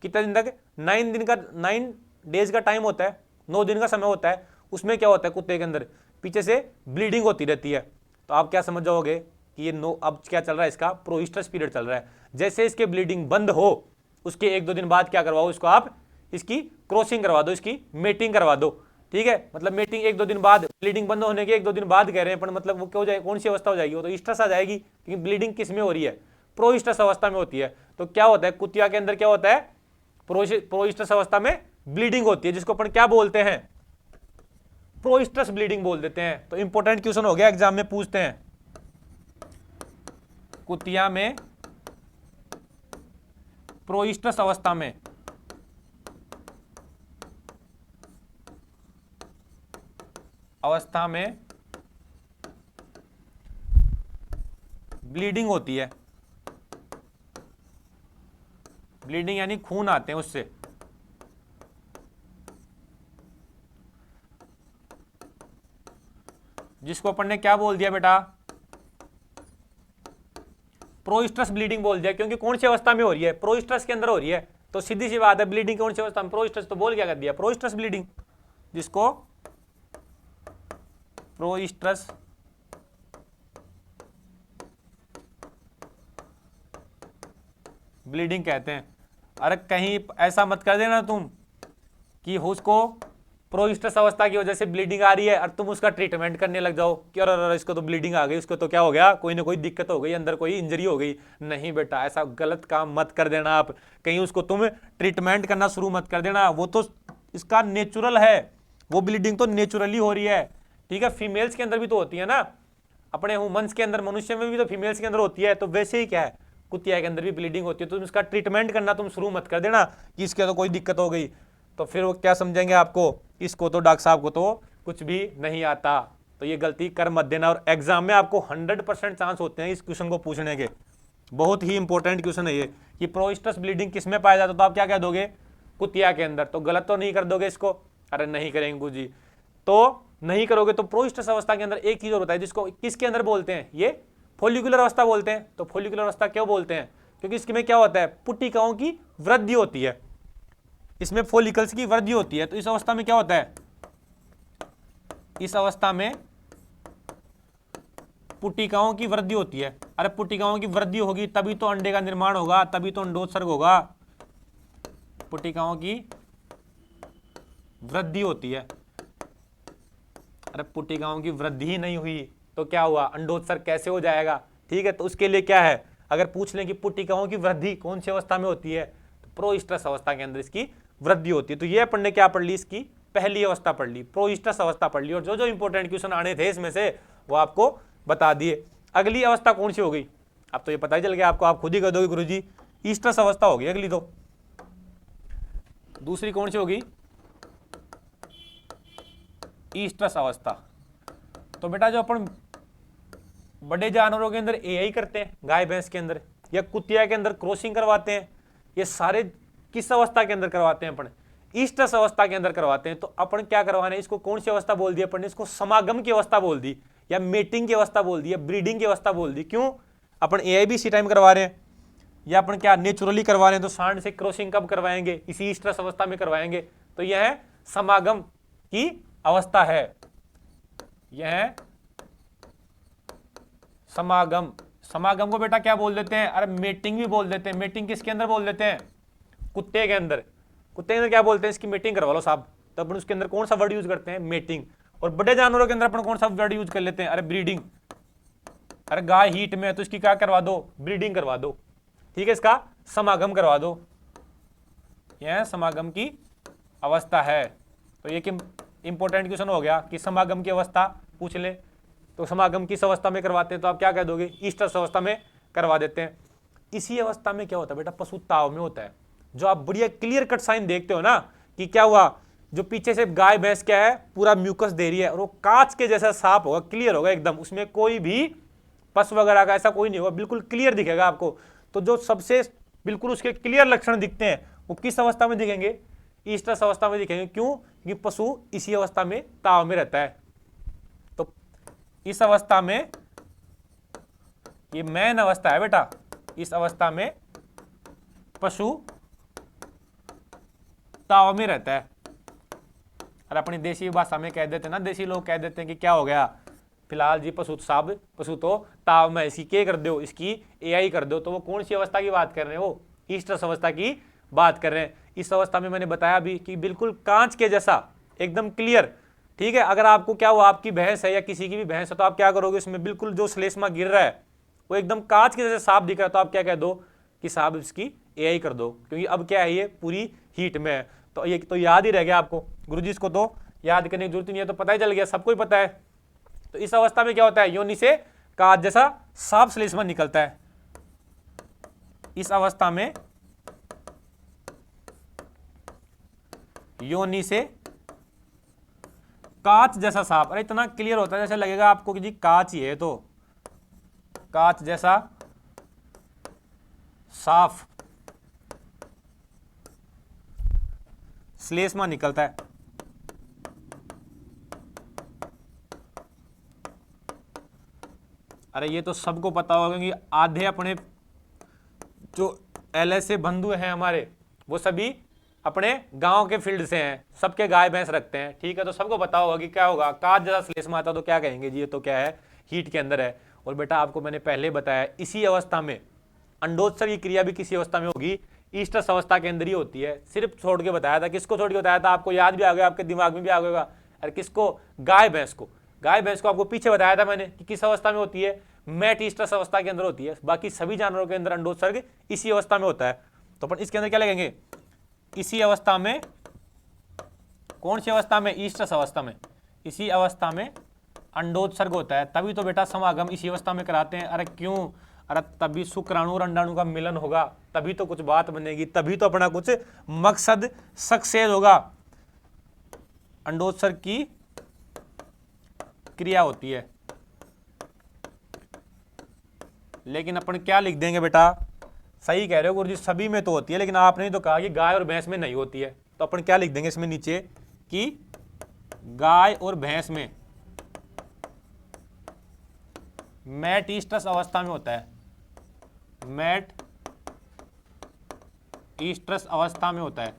कितने दिन तक? 9 दिन का, 9 डेज का टाइम होता है, 9 दिन का समय होता है। उसमें क्या होता है कुत्ते के अंदर? पीछे से ब्लीडिंग होती रहती है। तो आप क्या समझ जाओगे कि ये अब क्या चल रहा है, इसका प्रोइस्ट्रस पीरियड चल रहा है। जैसे इसके ब्लीडिंग बंद हो उसके 1-2 दिन बाद क्या करवाओ इसको, आप इसकी क्रॉसिंग करवा दो, इसकी मेटिंग करवा दो। ठीक है, मतलब मेटिंग 1-2 दिन बाद, ब्लीडिंग बंद होने के 1-2 दिन बाद कह रहे हैं, पर मतलब वो क्या हो जाए, कौन सी अवस्था हो जाएगी? वो तो स्ट्रस आ जाएगी, क्योंकि ब्लीडिंग किस में हो रही है? प्रोइस्ट्रस अवस्था में होती है। तो क्या होता है कुतिया के अंदर, क्या होता है? प्रोइस्ट्रस अवस्था में ब्लीडिंग होती है, जिसको अपन क्या बोलते हैं? प्रोइस्ट्रस ब्लीडिंग बोल देते हैं। तो इंपॉर्टेंट क्वेश्चन हो गया, एग्जाम में पूछते हैं, कुतिया में प्रोइस्ट्रस अवस्था में ब्लीडिंग होती है। ब्लीडिंग यानी खून आते हैं उससे। जिसको अपन ने क्या बोल दिया बेटा? प्रोइस्ट्रस ब्लीडिंग बोल दिया, क्योंकि कौन सी अवस्था में हो रही है? प्रोइस्ट्रस के अंदर हो रही है। तो सीधी सी बात है, ब्लीडिंग कौन सी अवस्था में? प्रोइस्ट्रस। तो बोल क्या कर दिया? प्रोइस्ट्रस ब्लीडिंग, जिसको प्रोइस्ट्रस ब्लीडिंग कहते हैं। अरे कहीं ऐसा मत कर देना तुम कि उसको प्रोइस्ट्रस अवस्था की वजह से ब्लीडिंग आ रही है और तुम उसका ट्रीटमेंट करने लग जाओ कि अरे इसको तो ब्लीडिंग आ गई, उसको तो क्या हो गया, कोई ना कोई दिक्कत हो गई, अंदर कोई इंजरी हो गई। नहीं बेटा, ऐसा गलत काम मत कर देना आप, कहीं उसको तुम ट्रीटमेंट करना शुरू मत कर देना। वो तो इसका नेचुरल है, वो ब्लीडिंग तो नेचुरली हो रही है। ठीक है, फीमेल्स के अंदर भी तो होती है ना, अपने ह्यूमंस के अंदर, मनुष्य में भी तो फीमेल्स के अंदर होती है। तो वैसे ही क्या है, कुतिया के अंदर भी ब्लीडिंग होती है। तो तुम इसका ट्रीटमेंट करना तुम शुरू मत कर देना कि इसके तो कोई दिक्कत हो गई, तो फिर वो क्या समझेंगे आपको, इसको तो डॉक्टर साहब को तो कुछ भी नहीं आता। तो ये गलती कर मत देना, और एग्जाम में आपको 100% चांस होते हैं इस क्वेश्चन को पूछने के। बहुत ही इंपॉर्टेंट क्वेश्चन है ये कि प्रोइस्ट्रस ब्लीडिंग किस में पाया जाता है, तो आप क्या कह दोगे? कुतिया के अंदर। तो गलत तो नहीं कर दोगे इसको? अरे नहीं करेंगे गुरुजी। तो नहीं करोगे तो प्रोइस्टस अवस्था के अंदर एक चीज और होता है जिसको किसके अंदर बोलते हैं, ये फोलिकुलर अवस्था बोलते हैं। तो फोलिकुलर अवस्था क्यों बोलते हैं, क्योंकि इसमें क्या होता है, पुट्टिकाओं की वृद्धि होती है, इसमें फोलिकल्स की वृद्धि होती है। तो इस अवस्था में क्या होता है, इस अवस्था में पुट्टिकाओं की वृद्धि होती है। अरे पुट्टिकाओं की वृद्धि होगी तभी तो अंडे का निर्माण होगा, तभी तो अंडोत्सर्ग होगा। पुट्टिकाओं की वृद्धि होती है। अरे पुट्टिकाओं की वृद्धि ही नहीं हुई तो क्या हुआ, अंडोत्सर्ग कैसे हो जाएगा। ठीक है, तो उसके लिए क्या है, अगर पूछ लें कि पुट्टिकाओं की वृद्धि कौन सी अवस्था में होती है, तो प्रोइस्टस अवस्था के अंदर इसकी वृद्धि होती है। तो ये अपन ने क्या पढ़ ली, इसकी पहली अवस्था पढ़ ली, प्रोइस्टस अवस्था पढ़ ली, और जो जो इंपॉर्टेंट क्वेश्चन आने थे इसमें से वो आपको बता दिए। अगली अवस्था कौन सी हो गई, अब तो ये पता ही चल गया आपको, आप खुद ही कह दोगे गुरुजी ईस्टस अवस्था होगी अगली। तो दूसरी कौन सी होगी, ईस्टस अवस्था। तो बेटा जो अपन बड़े जानवरों के अंदर एआई करते हैं, गाय भैंस के अंदर या कुतिया के अंदर क्रॉसिंग करवाते हैं, ये सारे किस अवस्था के अंदर करवाते हैं, अपन ईस्टस अवस्था के अंदर करवाते हैं। तो अपन क्या करवाने, इसको कौन सी अवस्था बोल दी अपन ने, इसको समागम की अवस्था बोल दी, या मेटिंग की अवस्था बोल दी, या ब्रीडिंग की अवस्था बोल दी। क्यों, अपन एआई भी इसी टाइम करवा रहे हैं, या अपन क्या नेचुरली करवा रहे हैं। तो सांड से क्रॉसिंग कब करवाएंगे, इसी ईस्टस अवस्था में करवाएंगे। तो यह समागम की अवस्था है, यह समागम। समागम को बेटा क्या बोल देते हैं, अरे मेटिंग भी बोल देते हैं। मेटिंग किसके अंदर बोल देते हैं, कुत्ते के अंदर। कुत्ते के अंदर क्या बोलते हैं, इसकी मीटिंग करवा लो साहब। तो अपन उसके अंदर कौन सा वर्ड यूज करते हैं, मीटिंग। और बड़े जानवरों के अंदर अपन कौन सा वर्ड यूज कर लेते हैं, अरे ब्रीडिंग। अरे गाय हीट में है तो इसकी क्या करवा दो, ब्रीडिंग करवा दो। ठीक है, इसका समागम करवा दो, यह समागम की अवस्था है। तो ये इंपॉर्टेंट क्वेश्चन हो गया कि समागम की अवस्था पूछ ले, तो समागम किस अवस्था में करवाते हैं, तो आप क्या कह दोगे, ईस्टस अवस्था में करवा देते हैं। इसी अवस्था में क्या होता है बेटा, पशु ताव में होता है। जो आप बढ़िया क्लियर कट साइन देखते हो ना कि क्या हुआ, जो पीछे से गाय भैंस क्या है, पूरा म्यूकस दे रही है, और वो कांच के जैसा साफ होगा, क्लियर होगा एकदम, उसमें कोई भी पस वगैरह का ऐसा कोई नहीं होगा, बिल्कुल क्लियर दिखेगा आपको। तो जो सबसे बिल्कुल उसके क्लियर लक्षण दिखते हैं वो किस अवस्था में दिखेंगे, ईस्टस अवस्था में दिखेंगे। क्यों, क्योंकि पशु इसी अवस्था में ताव में रहता है। तो इस अवस्था में, ये मेन अवस्था है बेटा, इस अवस्था में पशु ताव में रहता है। और अपनी देसी भाषा में कह देते हैं ना, देसी लोग कह देते हैं कि क्या हो गया, फिलहाल जी पशु साहब, पशु तो ताव में, इसकी क्या कर दो, इसकी एआई कर दो। तो वो कौन सी अवस्था की बात कर रहे हैं, वो ईस्टस अवस्था की बात कर रहे हैं। इस अवस्था में मैंने बताया भी कि बिल्कुल कांच के जैसा एकदम क्लियर। ठीक है, अगर आपको क्या हुआ, आपकी भैंस है या किसी की भी भैंस है, तो आप क्या करोगे, इसमें बिल्कुल जो श्लेष्मा गिर रहा है वो एकदम कांच के जैसे साफ दिख रहा है, तो आप क्या कह दो कि साहब इसकी एआई कर दो, क्योंकि अब क्या है, ये पूरी हीट में है। तो ये तो याद ही रह गया आपको गुरुजी, इसको तो याद करने की जरूरत नहीं है, तो पता ही चल गया, सबको ही पता है। तो इस अवस्था में क्या होता है, योनि से कांच जैसा साफ श्लेष्मा निकलता है। इस अवस्था में योनि से कांच जैसा साफ, अरे इतना क्लियर होता है जैसे लगेगा आपको कि जी कांच ही है, तो कांच जैसा साफ श्लेष्मा निकलता है। अरे ये तो सबको पता होगा कि आधे अपने जो एलएसए बंधु हैं हमारे, वो सभी अपने गांव के फील्ड से हैं, सबके गाय भैंस रखते हैं। ठीक है, तो सबको पता होगा कि क्या होगा, कांच जैसा श्लेष्मा आता तो क्या कहेंगे जी, ये तो क्या है, हीट के अंदर है। और बेटा आपको मैंने पहले बताया, इसी अवस्था में अंडोत्सर्ग की क्रिया भी किसी अवस्था में होगी, ईस्टस अवस्था के अंदर ही होती है। सिर्फ छोड़ के बताया था, किसको छोड़ के बताया था, आपको याद भी आ गया, आपके दिमाग में भी आ गया। अरे किसको, गाय भैंस को। गाय भैंस को आपको पीछे बताया था मैंने कि किस अवस्था में होती है, मैट ईस्टस अवस्था के अंदर होती है। बाकी सभी जानवरों के अंदर अंडोत्सर्ग इसी अवस्था में होता है। तो अपन इसके अंदर क्या लगेंगे, इसी अवस्था में, कौन सी अवस्था में, ईस्टस अवस्था में, इसी अवस्था में अंडोत्सर्ग होता है। तभी तो बेटा समागम इसी अवस्था में कराते हैं। अरे क्यों, अरे तभी शुक्राणु और अंडाणु का मिलन होगा, तभी तो कुछ बात बनेगी, तभी तो अपना कुछ मकसद सक्सेस होगा। अंडोत्सर्ग की क्रिया होती है। लेकिन अपन क्या लिख देंगे बेटा, सही कह रहे हो गुरुजी, सभी में तो होती है, लेकिन आपने तो कहा कि गाय और भैंस में नहीं होती है। तो अपन क्या लिख देंगे इसमें नीचे कि गाय और भैंस में मैट ईस्ट्रस अवस्था में होता है, मैट ईस्ट्रस अवस्था में होता है।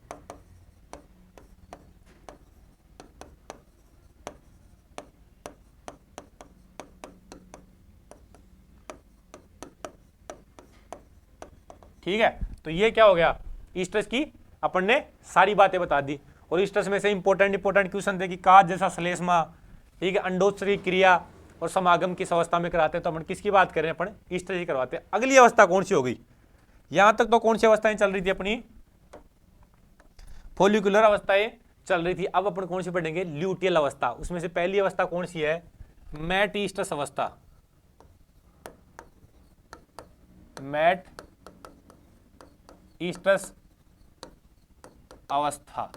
ठीक है, तो ये क्या हो गया, ईस्ट्रस की अपन ने सारी बातें बता दी। और ईस्ट्रस में से इंपॉर्टेंट क्वेश्चन थे कि काज जैसा श्लेष्मा, ठीक है, अंडोत्सर्गी क्रिया और समागम किस अवस्था में कराते हैं, तो अपन किसकी बात करें, अपन ईस्ट्रस ही करवाते हैं। अगली अवस्था कौन सी हो गई, यहां तक तो कौन सी अवस्थाएं चल रही थी अपनी, फोलिकुलर अवस्थाएं चल रही थी। अब अपन कौन सी पढ़ेंगे, ल्यूटियल अवस्था। उसमें से पहली अवस्था कौन सी है, मैट ईस्ट्रस अवस्था, मैट ईस्ट्रस अवस्था।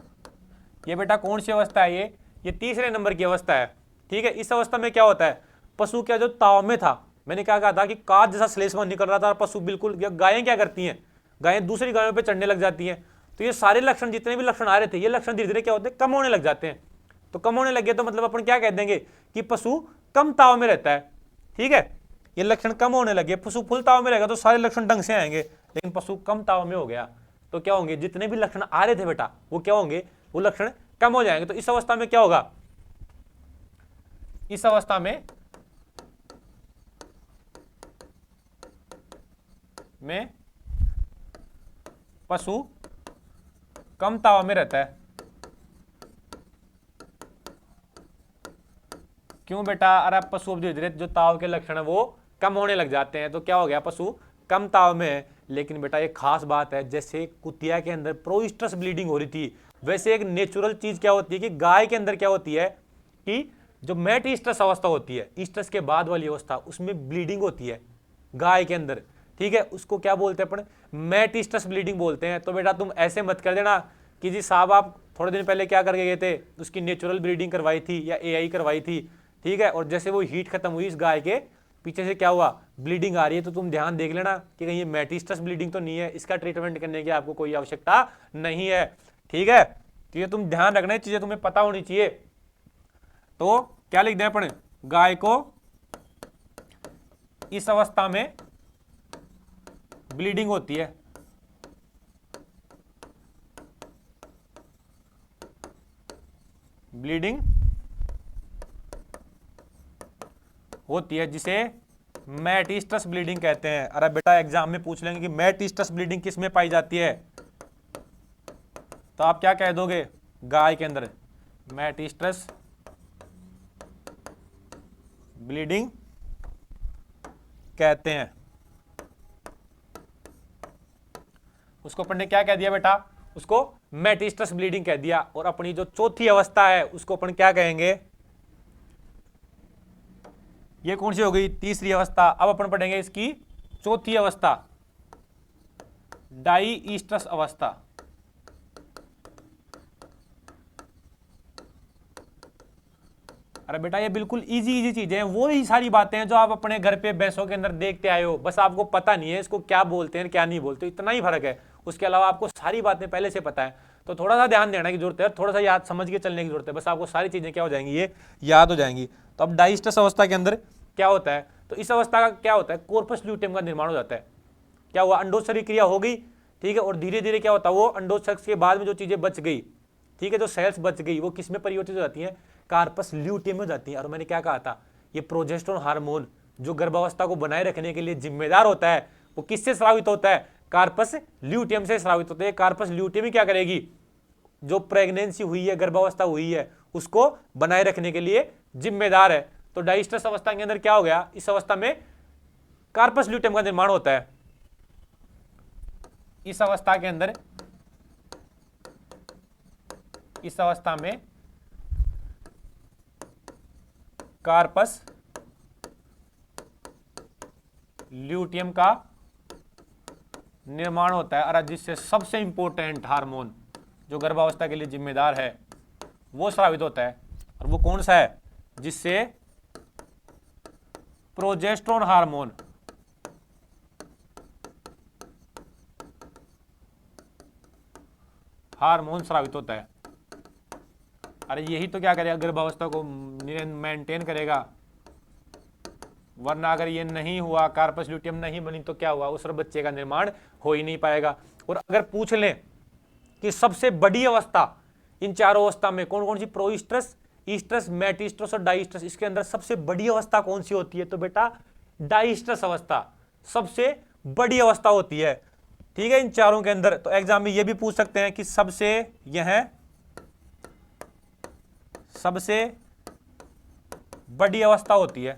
ये बेटा कौन सी अवस्था है, ये तीसरे नंबर की अवस्था है। ठीक है, इस अवस्था में क्या होता है, पशु क्या जो ताव में था, मैंने क्या कहा था कि काज जैसा श्लेष्मा निकल रहा था और पशु बिल्कुल, गायें क्या करती हैं, गायें दूसरी गायों पे चढ़ने लग जाती हैं। तो ये सारे लक्षण, जितने भी लक्षण आ रहे थे, ये लक्षण धीरे धीरे क्या होते हैं, कम होने लग जाते हैं। तो कम होने लगे तो मतलब अपन क्या कह देंगे कि पशु कम ताव में रहता है। ठीक है, ये लक्षण कम होने लगे, पशु फुल ताव में रहेगा तो सारे लक्षण ढंग से आएंगे, लेकिन पशु कम ताव में हो गया तो क्या होंगे, जितने भी लक्षण आ रहे थे बेटा वो क्या होंगे, वो लक्षण कम हो जाएंगे। तो इस अवस्था में क्या होगा, इस अवस्था में पशु कम ताव में रहता है। क्यों बेटा, अरे पशु धीरे धीरे जो ताव के लक्षण है वो कम होने लग जाते हैं, तो क्या हो गया, पशु कम ताव में है। लेकिन बेटा एक खास बात है, जैसे कुतिया के अंदर प्रोइस्ट्रस ब्लीडिंग हो रही थी, वैसे एक नेचुरल चीज क्या होती है कि गाय के अंदर क्या होती है कि जो मैट ईस्ट्रस अवस्था होती है, ईस्ट्रस के बाद वाली अवस्था, उसमें ब्लीडिंग होती है गाय के अंदर। ठीक है, उसको क्या बोलते हैं अपन, मैट ईस्ट्रस ब्लीडिंग बोलते हैं। तो बेटा तुम ऐसे मत कर देना कि जी साहब आप थोड़े दिन पहले क्या करके गए थे, उसकी नेचुरल ब्लीडिंग करवाई थी या एआई करवाई थी। ठीक है, और जैसे वो हीट खत्म हुई, इस गाय के पीछे से क्या हुआ, ब्लीडिंग आ रही है, तो तुम ध्यान देख लेना कि कहीं ये मैट ईस्ट्रस ब्लीडिंग तो नहीं है, इसका ट्रीटमेंट करने की आपको कोई आवश्यकता नहीं है। ठीक है, तो ये तुम ध्यान रखना, चीजें तुम्हें पता होनी चाहिए। तो क्या लिख दें अपन, गाय को इस अवस्था में ब्लीडिंग होती है, ब्लीडिंग होती है, जिसे मैट ईस्ट्रस ब्लीडिंग कहते हैं। अरे बेटा एग्जाम में पूछ लेंगे कि मैट ईस्ट्रस ब्लीडिंग किस में पाई जाती है, तो आप क्या कह दोगे, गाय के अंदर मैट ईस्ट्रस ब्लीडिंग कहते हैं। उसको अपन ने क्या कह दिया बेटा, उसको मैट ईस्ट्रस ब्लीडिंग कह दिया। और अपनी जो चौथी अवस्था है उसको अपन क्या कहेंगे, ये कौन सी हो गई, तीसरी अवस्था। अब अपन पढ़ेंगे इसकी चौथी अवस्था, डाई ईस्ट्रस अवस्था। अरे बेटा ये बिल्कुल इजी इजी चीजें हैं, वो ही सारी बातें हैं जो आप अपने घर पे भैंसों के अंदर देखते आए हो, बस आपको पता नहीं है इसको क्या बोलते हैं क्या नहीं बोलते, इतना ही फर्क है। उसके अलावा आपको सारी बातें पहले से पता है, तो थोड़ा सा ध्यान देने की जरूरत है, थोड़ा सा याद समझ के चलने की जरूरत है, बस आपको सारी चीजें क्या हो जाएंगी, ये याद हो जाएंगी। तो अब डाइस्टस अवस्था के अंदर क्या होता है, तो इस अवस्था का क्या होता है, कॉर्पस ल्यूटेम का निर्माण हो जाता है। क्या हुआ, अंडोत्सर्गी क्रिया हो गई, ठीक है, और धीरे धीरे क्या होता है, वो अंडोत्सर्ग के बाद में जो चीजें बच गई, ठीक है, जो सेल्स बच गई, वो किस में परिवर्तित हो जाती हैं, कार्पस ल्यूटेम में हो जाती है। और मैंने क्या कहा था, ये प्रोजेस्टेरोन हार्मोन जो गर्भावस्था को बनाए रखने के लिए जिम्मेदार होता है, वो किससे स्रावित होता है, कार्पस ल्यूटेम से स्रावित होता है। कार्पस ल्यूटेम ही क्या करेगी, जो प्रेगनेंसी हुई है, गर्भावस्था हुई है, उसको बनाए रखने के लिए जिम्मेदार है। तो डाइस्टस अवस्था के अंदर क्या हो गया, इस अवस्था में कार्पस ल्यूटेम का निर्माण होता है। इस अवस्था के अंदर, इस अवस्था में कार्पस ल्यूटियम का निर्माण होता है, और जिससे सबसे इंपॉर्टेंट हार्मोन जो गर्भावस्था के लिए जिम्मेदार है वो स्रावित होता है। और वो कौन सा है, जिससे प्रोजेस्टेरोन हार्मोन, स्रावित होता है। अरे यही तो क्या करेगा, गर्भावस्था को मेंटेन करेगा, वरना अगर ये नहीं हुआ, कार्पस ल्यूटियम नहीं बनी तो क्या हुआ, उस बच्चे का निर्माण हो ही नहीं पाएगा। और अगर पूछ लें कि सबसे बड़ी अवस्था इन चारों अवस्था में कौन कौन सी, प्रोइस्ट्रस, ईस्ट्रस, मेटिस्ट्रस और डाइस्ट्रस, इसके अंदर सबसे बड़ी अवस्था कौन सी होती है, तो बेटा डाइस्ट्रस अवस्था सबसे बड़ी अवस्था होती है। ठीक है, इन चारों के अंदर। तो एग्जाम में ये भी पूछ सकते हैं कि यह सबसे बड़ी अवस्था होती है।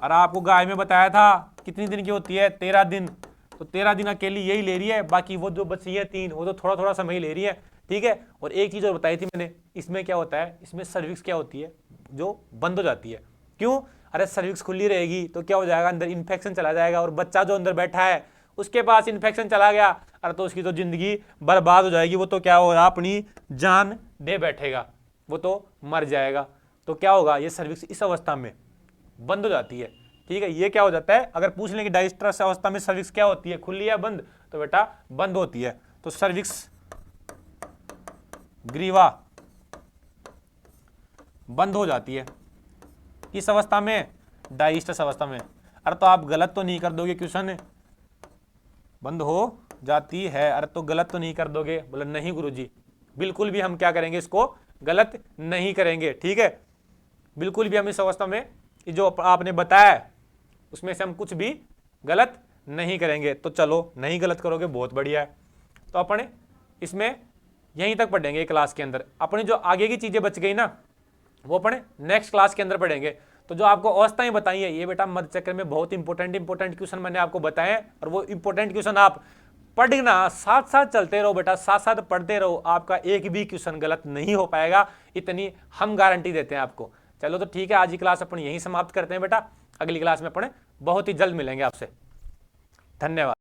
और आपको गाय में बताया था कितनी दिन की होती है, 13 दिन। तो 13 दिन अकेली यही ले रही है, बाकी वो जो बची है 3 वो तो थोड़ा थोड़ा समय ले रही है। ठीक है, और एक चीज और बताई थी मैंने, इसमें क्या होता है, इसमें सर्विक्स क्या होती है, जो बंद हो जाती है। क्यों, अरे सर्विक्स खुली रहेगी तो क्या हो जाएगा, अंदर इन्फेक्शन चला जाएगा, और बच्चा जो अंदर बैठा है उसके पास इन्फेक्शन चला गया, अरे तो उसकी तो जिंदगी बर्बाद हो जाएगी, वो तो क्या होगा, अपनी जान दे बैठेगा, वो तो मर जाएगा। तो क्या होगा, ये सर्विक्स इस अवस्था में बंद हो जाती है। ठीक है, ये क्या हो जाता है, अगर पूछ लें कि डाइस्ट्रस अवस्था में सर्विक्स क्या होती है, खुली या बंद, तो बेटा बंद होती है। तो सर्विक्स ग्रीवा बंद हो जाती है किस अवस्था में, डाइस्ट्रस अवस्था में। अरे तो आप गलत तो नहीं कर दोगे क्वेश्चन, बंद हो जाती है, अरे तो गलत तो नहीं कर दोगे, बोले नहीं गुरुजी, बिल्कुल भी हम क्या करेंगे, इसको गलत नहीं करेंगे। ठीक है, बिल्कुल भी हम इस अवस्था में जो आपने बताया उसमें से हम कुछ भी गलत नहीं करेंगे। तो चलो, नहीं गलत करोगे, बहुत बढ़िया है। तो अपने इसमें यहीं तक पढ़ेंगे क्लास के अंदर। अपनी जो आगे की चीजें बच गई ना, वो अपने नेक्स्ट क्लास के अंदर पढ़ेंगे। तो जो आपको अवस्थाएं बताई है, ये बेटा मध्य चक्र में बहुत इंपॉर्टेंट क्वेश्चन मैंने आपको बताए हैं, और वो इंपॉर्टेंट क्वेश्चन आप पढ़ना, साथ साथ चलते रहो बेटा, साथ साथ पढ़ते रहो, आपका एक भी क्वेश्चन गलत नहीं हो पाएगा, इतनी हम गारंटी देते हैं आपको। चलो तो ठीक है, आज की क्लास अपन यहीं समाप्त करते हैं बेटा, अगली क्लास में अपन बहुत ही जल्द मिलेंगे आपसे। धन्यवाद।